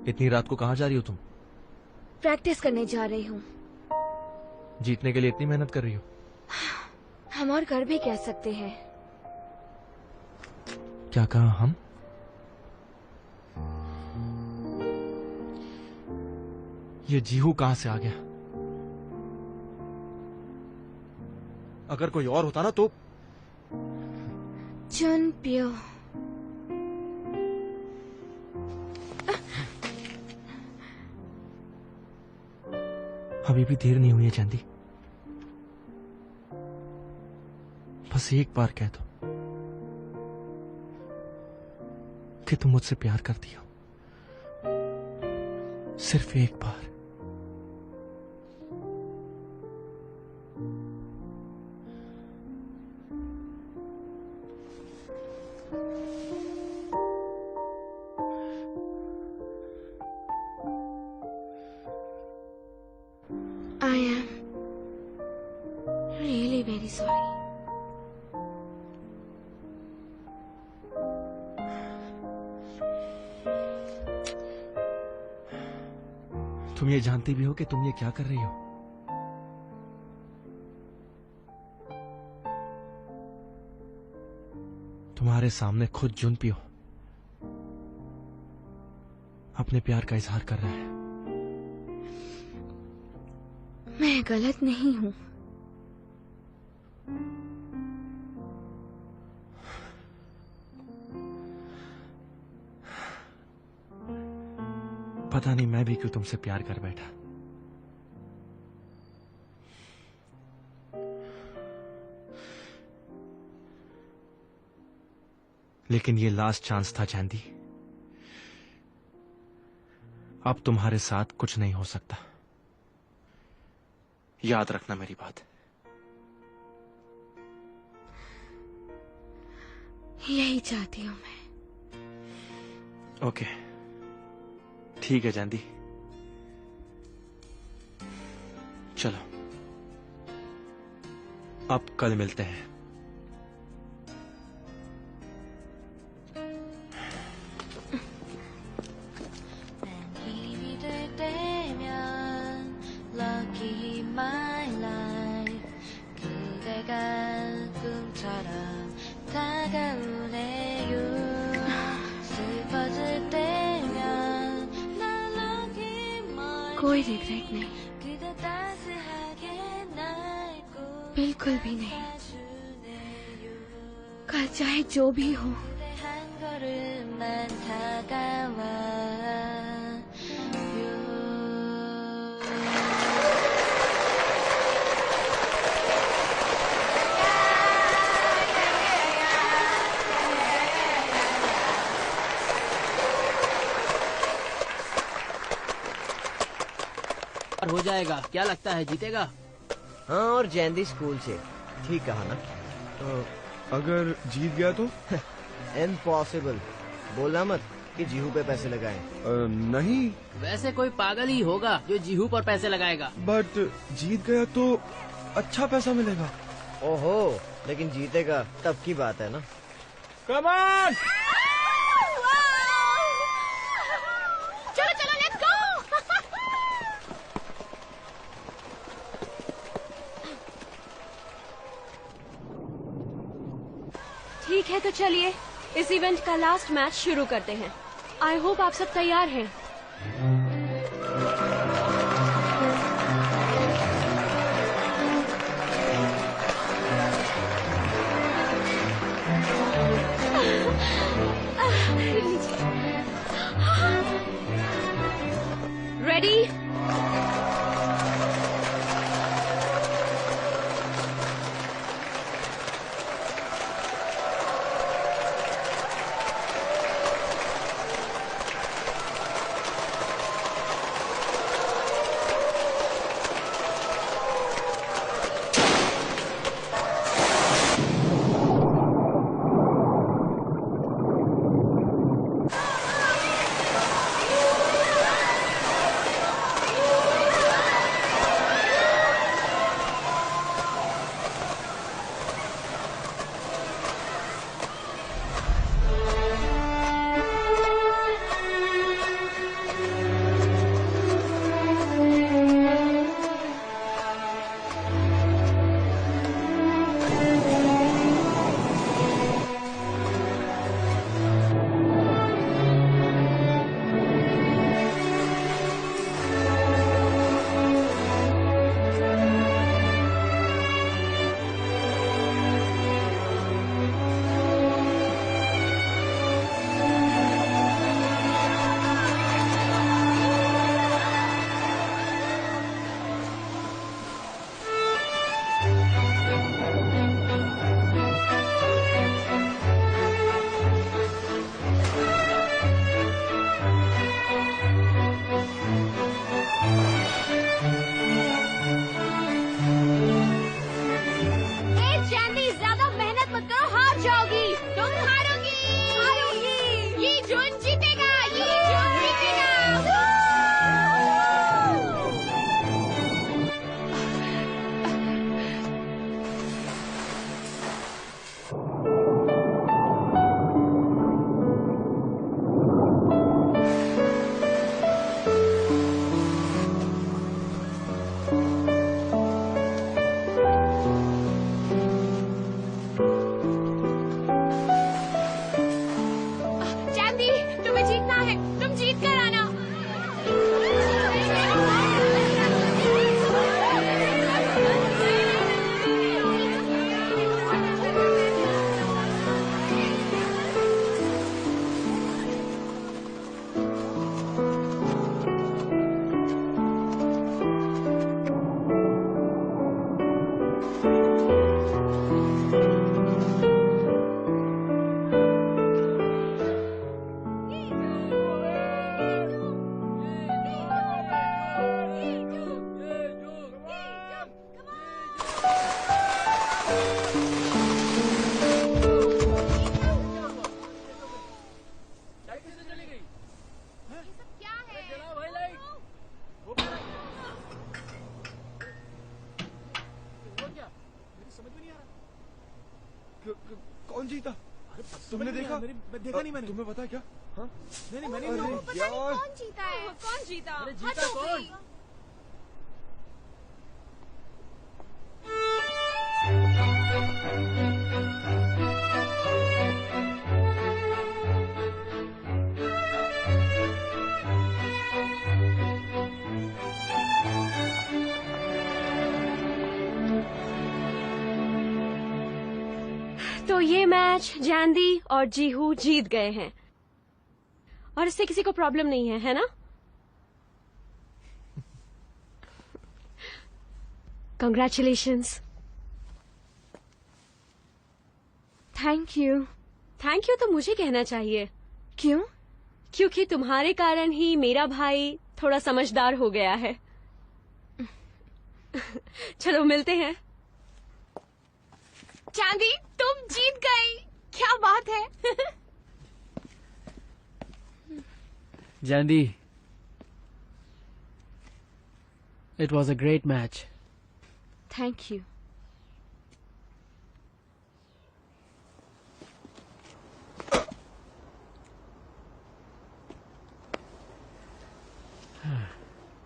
इतनी रात को कहाँ जा रही हो तुम? प्रैक्टिस करने जा रही हूँ। जीतने के लिए इतनी मेहनत कर रही हो? हम और कर भी कह सकते हैं। क्या कहा हम? ये जीहू कहां से आ गया? अगर कोई और होता ना तो। जुनप्यो, अभी भी देर नहीं हुई है चांदी। बस एक बार कह दो कि तुम मुझसे प्यार करती हो। सिर्फ एक बार। I am really very sorry. तुम ये जानती भी हो कि तुम ये क्या कर रही हो? तुम्हारे सामने खुद जुनप्यो अपने प्यार का इजहार कर रहा है। मैं गलत नहीं हूँ। पता नहीं मैं भी क्यों तुमसे प्यार कर बैठा। लेकिन ये लास्ट चांस था चांदी। अब तुम्हारे साथ कुछ नहीं हो सकता। याद रखना मेरी बात। यही चाहती हूँ मैं। ओके, ठीक है चांदी, चलो अब कल मिलते हैं। कोई रिग्रेट नहीं, बिल्कुल भी नहीं। कल चाहे जो भी हो, हो जाएगा। क्या लगता है जीतेगा? हाँ, और जैंदी स्कूल से। ठीक कहा ना? अगर जीत गया तो? इम्पॉसिबल। बोलना मत कि जीहू पे पैसे लगाए। नहीं। वैसे कोई पागल ही होगा जो जीहू पर पैसे लगाएगा। बट जीत गया तो अच्छा पैसा मिलेगा। ओहो, लेकिन जीतेगा तब की बात है ना। Come on! ठीक है तो चलिए इस इवेंट का लास्ट मैच शुरू करते हैं। आई होप आप सब तैयार हैं। रेडी? कौन जीता? तुमने देखा? देखा नहीं मैंने। तुम्हें पता है क्या? हाँ? नहीं मैंने अरे यार, कौन जीता है? कौन जीता? अरे जीता कौन? तो ये मैच जैंदी और जीहू जीत गए हैं और इससे किसी को प्रॉब्लम नहीं है, है ना? Congratulations. Thank you. Thank you तो मुझे कहना चाहिए। क्यों? क्योंकि तुम्हारे कारण ही मेरा भाई थोड़ा समझदार हो गया है। चलो मिलते हैं। चांदी, तुम जीत गई। क्या बात है? Jandy, it was a great match. Thank you.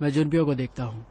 मैं जुनपियो को देखता हूँ।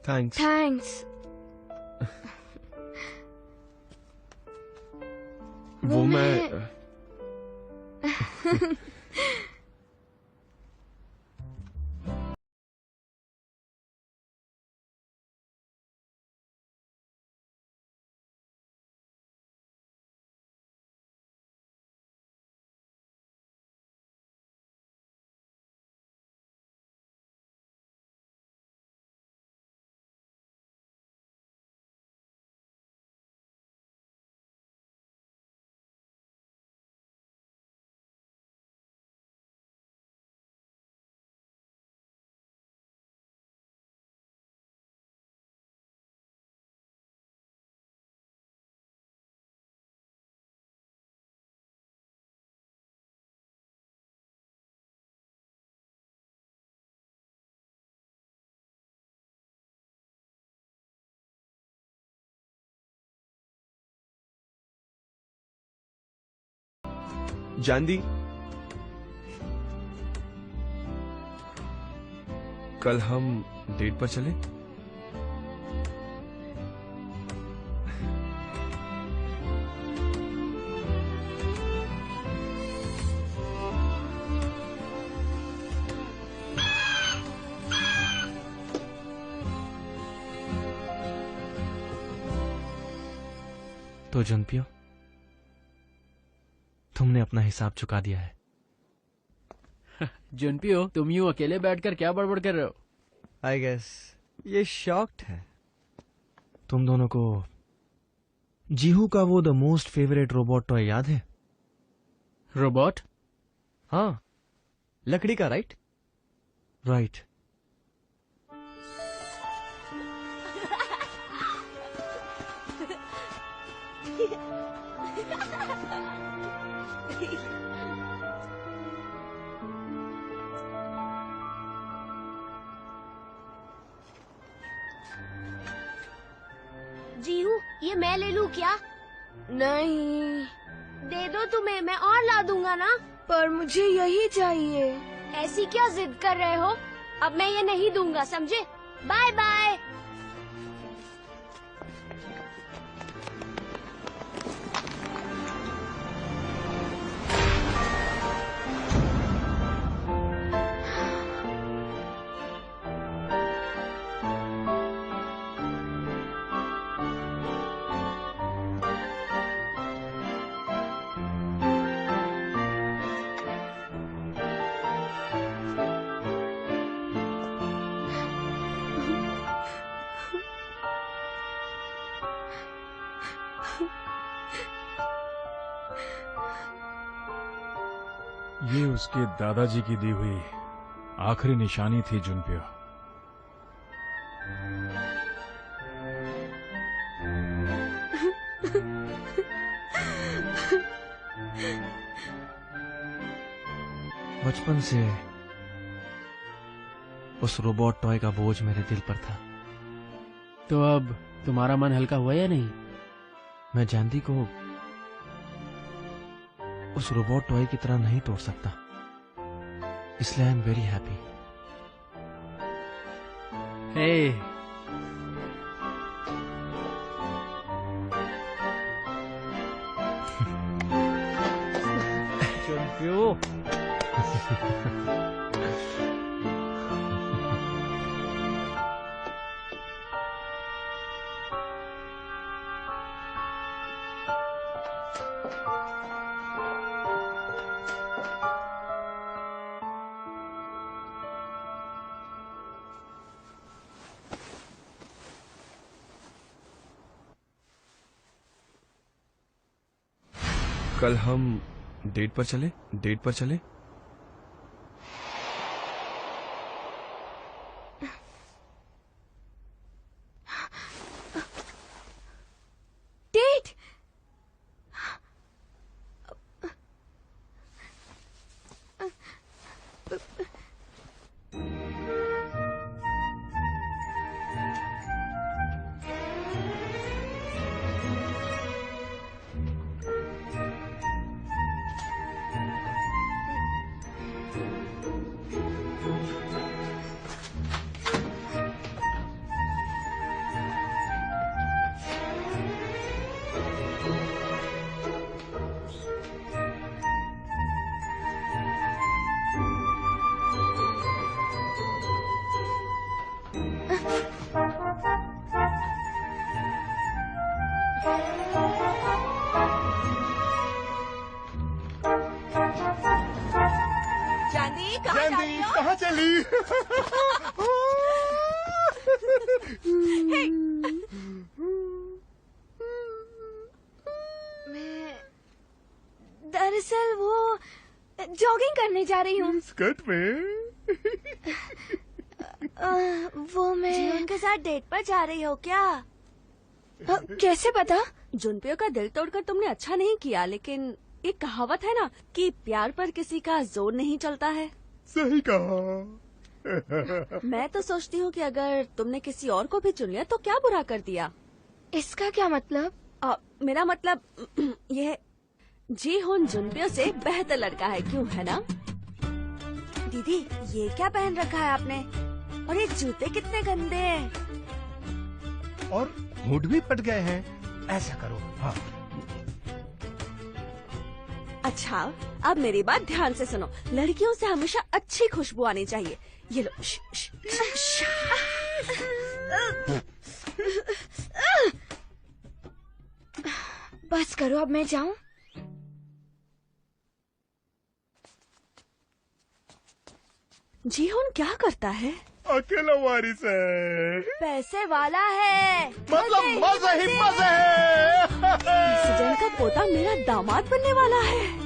थैंक्स। थैंक्स। वो मैं जानदी, कल हम डेट पर चले? तो जुनपियो, तुमने अपना हिसाब चुका दिया है। जुनपियो, तुम यूं अकेले बैठकर क्या बड़बड़ कर रहे हो? आई गेस ये शॉक्ड है। तुम दोनों को जीहू का वो the most favourite robot toy याद है? रोबोट? हाँ, लकड़ी का, राइट? राइट। जीहू, ये मैं ले लूं क्या? नहीं, दे दो तुम्हें, मैं और ला दूंगा ना। पर मुझे यही चाहिए। ऐसी क्या जिद कर रहे हो? अब मैं ये नहीं दूंगा, समझे? Bye bye. ये उसके दादाजी की दी हुई आखिरी निशानी थी जुनपियो। बचपन से उस रोबोट टॉय का बोझ मेरे दिल पर था। तो अब तुम्हारा मन हल्का हुआ या नहीं? मैं जयंती को उस रोबोट टॉय की तरह नहीं तोड़ सकता, इसलिए आई एम वेरी हैप्पी। हे कल हम डेट पर चले? डेट? कहाँ चली? मैं दरअसल वो जॉगिंग करने जा रही हूँ। स्कर्ट में? वो मैं जीवन के साथ डेट पर जा रही हो क्या? कैसे पता? जुनपियो का दिल तोड़कर तुमने अच्छा नहीं किया, लेकिन एक कहावत है ना कि प्यार पर किसी का जोर नहीं चलता है। सही कहा। मैं तो सोचती हूँ कि अगर तुमने किसी और को भी चुन लिया तो क्या बुरा कर दिया। इसका क्या मतलब? मेरा मतलब यह जी हुन जुनपियो से बेहतर लड़का है, क्यों है ना? दीदी ये क्या पहन रखा है आपने? और ये जूते कितने गंदे हैं। और हुड भी फट गए हैं। ऐसा करो, हाँ। अच्छा अब मेरी बात ध्यान से सुनो, लड़कियों से हमेशा अच्छी खुशबू आनी चाहिए। ये लो। बस करो, अब मैं जाऊं? जीहोन क्या करता है? अकेला वारिस है। पैसे वाला है। मतलब मजे ही मजे है। प्रेसिडेंट का पोता मेरा दामाद बनने वाला है।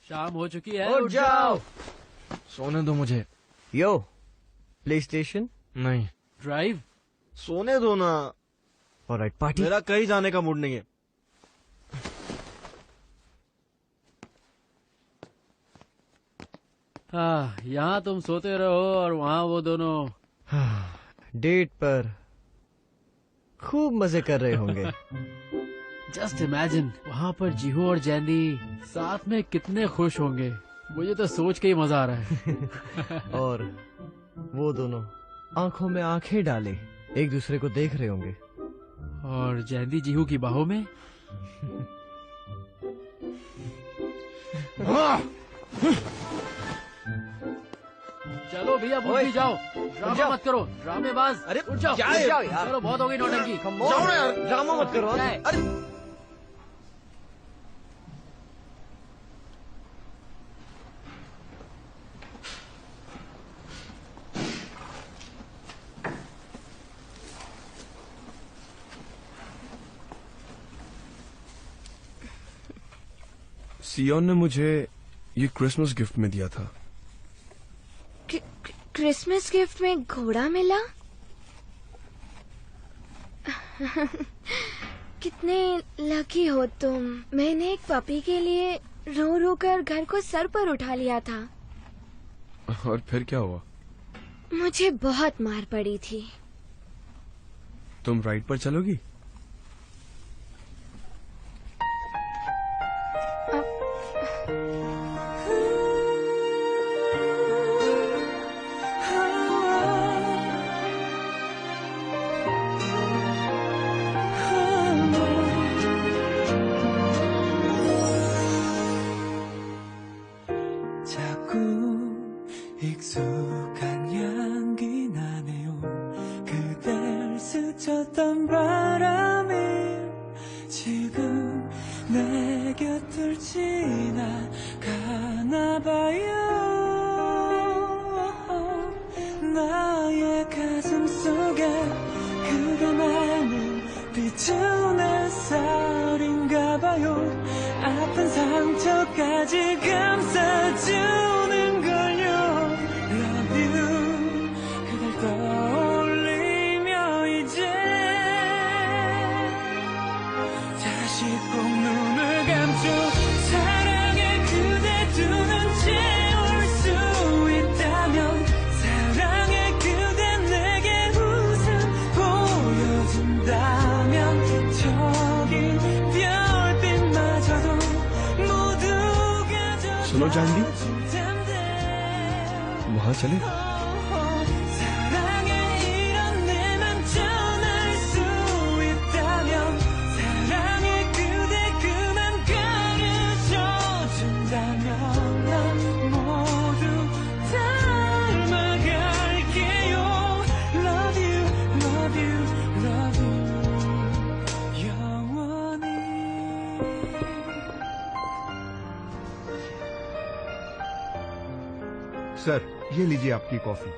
शाम हो चुकी है, उठ जाओ। सोने दो मुझे। यो प्ले स्टेशन नहीं, ड्राइव। सोने दो ना। Alright party. मेरा कहीं जाने का मूड नहीं है। हाँ, यहाँ तुम सोते रहो और वहाँ वो दोनों। डेट पर खूब मजे कर रहे होंगे। जस्ट इमेजिन, वहाँ पर जीहू और जैंदी साथ में कितने खुश होंगे। मुझे तो सोच के ही मजा आ रहा है। और वो दोनों आंखों में आंखें डाले एक दूसरे को देख रहे होंगे। और जैंदी जीहू की बाहों में। चलो भैया, उठ भी जाओ। ड्रामा मत करो, ड्रामेबाज। अरे उठ जाओ, क्या उठ है जाओ यार? चलो, बहुत हो गई नौटंकी। जाओ ना यार, ड्रामा मत करो। क्या है? अरे सियोन ने मुझे ये क्रिसमस गिफ्ट में दिया था। क्रिसमस गिफ्ट में घोड़ा मिला? कितने लकी हो तुम। मैंने एक पपी के लिए रो रो कर घर को सर पर उठा लिया था। और फिर क्या हुआ? मुझे बहुत मार पड़ी थी। तुम राइड पर चलोगी? 자꾸 익숙한 향기 나네요. 그댈 스쳤던 바람이 지금 내 곁을 지나가나 봐요. 나의 가슴 속에 그대만은 비추는 햇살인가 봐요. 아픈 상처까지 감싸주는 걸요. Love you. 그댈 떠올리며 이제 다시 꼭 눈을 감죠. 사랑해 그대 두 눈 채울 수 있다면 사랑해 그대 내게 웃음 보여준다면 저기 별빛마저도 모두가 सुनो जानवी, वहाँ चले? 사랑해 이런 내맘 전할 수 있다면 사랑해 그대 그만 가르쳐준다면 난 모두 닮아갈게요. Love you, love you, love you 영원히. Sir, ये लीजिए आपकी कॉफी।